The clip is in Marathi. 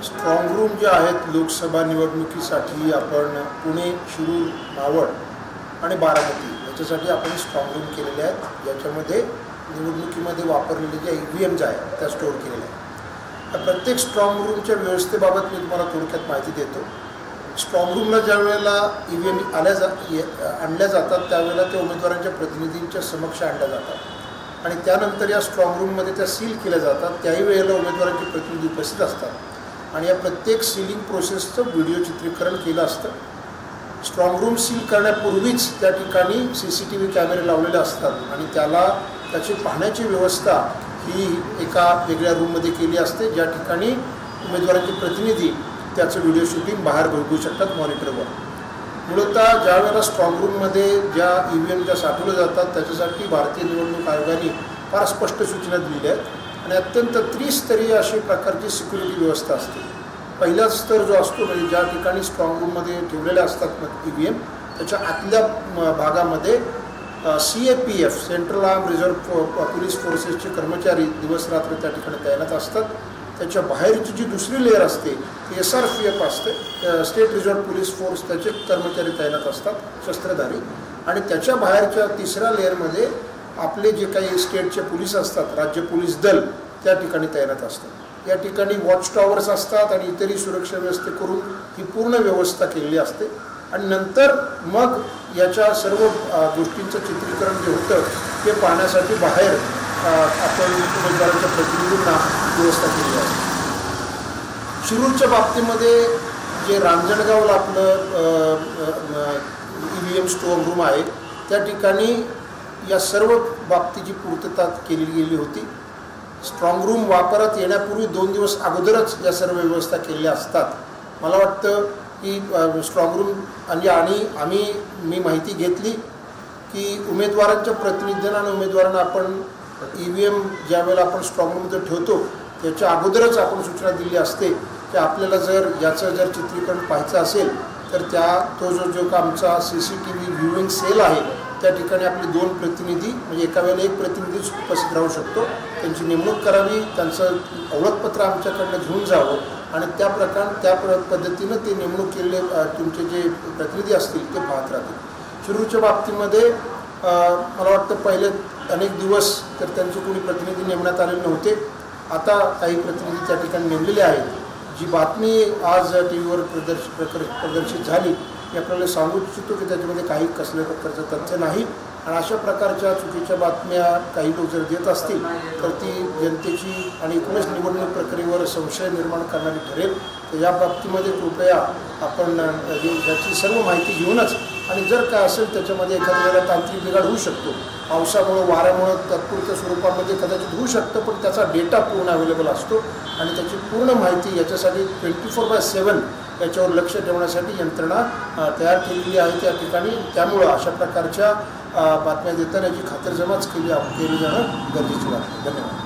स्ट्रॉंग रूम जे आहेत लोकसभा निवडणुकीसाठी आपण पुणे, शिरूर, मावळ आणि बारामती याच्यासाठी आपण स्ट्रॉंग रूम केलेले आहेत. याच्यामध्ये निवडणुकीमध्ये वापरलेले जे EVMs आहेत त्या स्टोअर केलेल्या आहेत. प्रत्येक स्ट्रॉंग रूमच्या व्यवस्थेबाबत मी तुम्हाला थोडक्यात माहिती देतो. स्ट्रॉंग रूमला ज्या वेळेला EVM आणल्या जातात त्यावेळेला त्या उमेदवारांच्या प्रतिनिधींच्या समक्ष आणल्या जातात आणि त्यानंतर या स्ट्रॉंग रूममध्ये त्या सील केल्या जातात. त्याही वेळेला उमेदवारांचे प्रतिनिधी उपस्थित असतात आणि या प्रत्येक सीलिंग प्रोसेसचं व्हिडिओ चित्रीकरण केलं असतं. स्ट्रॉंग रूम सील करण्यापूर्वीच त्या ठिकाणी CCTV कॅमेरे लावलेले असतात आणि त्याची पाहण्याची व्यवस्था ही एका वेगळ्या रूममध्ये केली असते, ज्या ठिकाणी उमेदवारांचे प्रतिनिधी त्याचं व्हिडिओ शूटिंग बाहेर बघू शकतात मॉनिटरवर. मूलतः ज्या वेळेला स्ट्रॉंग रूममध्ये ज्या EVM ज्या साठवल्या जातात त्याच्यासाठी भारतीय निवडणूक आयोगाने फार स्पष्ट सूचना दिलेल्या आहेत आणि अत्यंत त्रिस्तरीय अशी प्रकारची सिक्युरिटी व्यवस्था असते. पहिला स्तर जो असतो म्हणजे ज्या ठिकाणी स्ट्रॉंग रूममध्ये ठेवलेले असतात EVM त्याच्या आतल्या भागामध्ये CAPF central arm reserve police फोर्सेसचे कर्मचारी दिवस रात्र त्या ठिकाणी तैनात असतात. त्याच्या बाहेरची जी दुसरी लेअर असते ती SRPF असते, स्टेट रिझर्व्ह पोलीस फोर्स, त्याचे कर्मचारी तैनात असतात शस्त्रधारी. आणि त्याच्या बाहेरच्या तिसऱ्या लेअरमध्ये आपले जे काही स्टेटचे पोलीस असतात, राज्य पोलीस दल त्या ठिकाणी तैनात असतात. या ठिकाणी वॉच टॉवर्स असतात आणि इतरही सुरक्षा व्यवस्था करून ही पूर्ण व्यवस्था केलेली असते. आणि नंतर मग याच्या सर्व गोष्टींचं चित्रीकरण जे होतं ते पाहण्यासाठी बाहेर आपण उमेदवारांच्या प्रतिनिधींना व्यवस्था केली आहे. शिरूरच्या बाबतीमध्ये जे रांजणगावला आपलं EVM स्ट्रॉंग रूम आहे त्या ठिकाणी या सर्व बाबतीची पूर्तता केली गेली होती. स्ट्रॉंग रूम वापरात येण्यापूर्वी 2 दिवस अगोदरच या सर्व व्यवस्था केलेल्या असतात. मला वाटतं की स्ट्रॉंग रूम आणि मी माहिती घेतली की उमेदवारांच्या प्रतिनिधींना आणि उमेदवारांना आपण EVM ज्या वेळेला आपण स्ट्रॉंग रूममध्ये ठेवतो त्याच्या अगोदरच आपण सूचना दिली असते की आपल्याला जर याचं चित्रीकरण पाहायचं असेल तर तो जो आमचा CCTV व्ह्यूइंग सेल आहे त्या ठिकाणी आपले 2 प्रतिनिधी म्हणजे एका वेळेला 1 प्रतिनिधी उपस्थित राहू शकतो. त्यांची नेमणूक करावी, त्यांचं ओळखपत्र आमच्याकडनं घेऊन जावं आणि त्या पद्धतीनं ते नेमणूक केलेले तुमचे जे प्रतिनिधी असतील ते पाहत राहतील. शिरूरच्या बाबतीमध्ये मला वाटतं पहिले अनेक दिवस तर त्यांचे कोणी प्रतिनिधी नेमण्यात आलेले नव्हते. आता काही प्रतिनिधी त्या ठिकाणी नेमलेले आहेत. जी बातमी आज TV प्रदर्शित झाली मी आपल्याला सांगू इच्छितो की त्याच्यामध्ये काही कसल्या प्रकारचं तथ्य नाही आणि अशा प्रकारच्या चुकीच्या बातम्या काही लोक जर देत असतील तर ती जनतेची आणि एकूणच निवडणूक प्रक्रियेवर संशय निर्माण करणारी ठरेल. तर या बाबतीमध्ये कृपया आपण याची सर्व माहिती घेऊनच आणि जर काय असेल त्याच्यामध्ये एखाद्या वेळेला तांत्रिक बिघाड होऊ शकतो, पावसामुळं वाऱ्यामुळं तात्पुरत्या स्वरूपामध्ये कदाचित होऊ शकतं, पण त्याचा डेटा पूर्ण अवेलेबल असतो आणि त्याची पूर्ण माहिती याच्यासाठी 24/7 याच्यावर लक्ष ठेवण्यासाठी यंत्रणा तयार केलेली आहे त्या ठिकाणी. त्यामुळं अशा प्रकारच्या बातम्या देताना याची खातरजमाच केली जाणं गरजेची वाटते. धन्यवाद.